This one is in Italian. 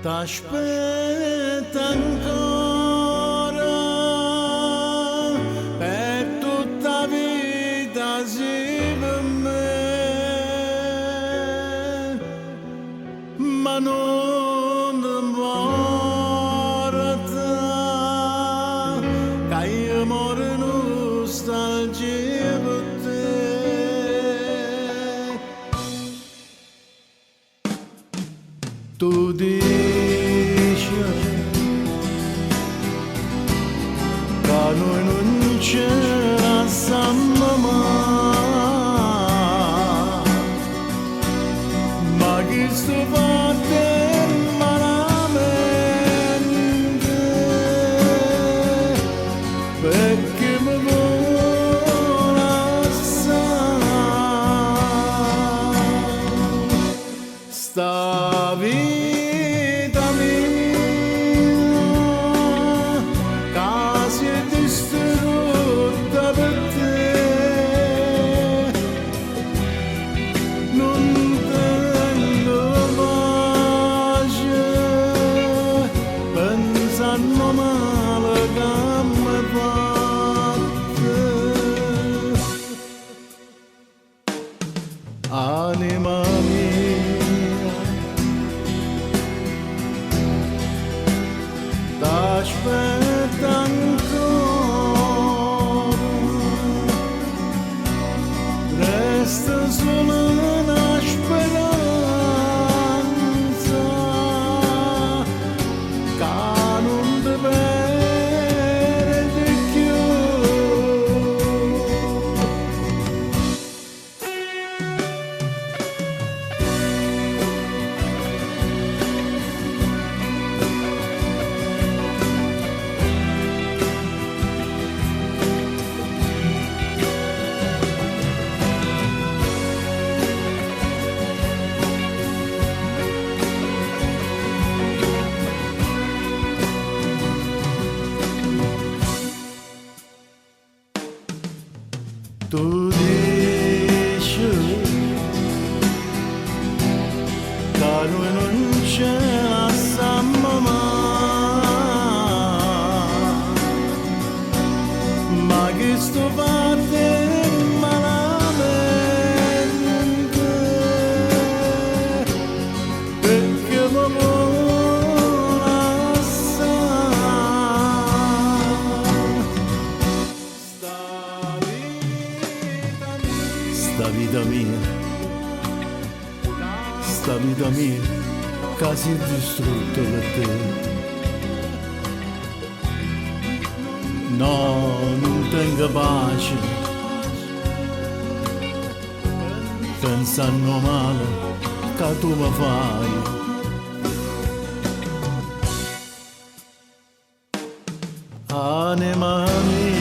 t'aspetta ancora per tutta vita sì per me, ma non importa che io muore in nostalgia per te. Tu dici che noi non ce la siamo mai, ma chi sto fatte malamente, perché mi vuole assai sta vita mia che si è distrutta per te. Non tengo pace pensando male che mi hai fatto. Anima mia, t'aspetta ancora, resta solo una speranza che non ti perde più. Tu dici che noi non ce la siamo mai, ma che sto fatte malamente, perché mi vuole assai sta vita mia, sta vita mia che si è distrutta per te. No, non tengo pace pensando male che tu mi fai. Anima mia,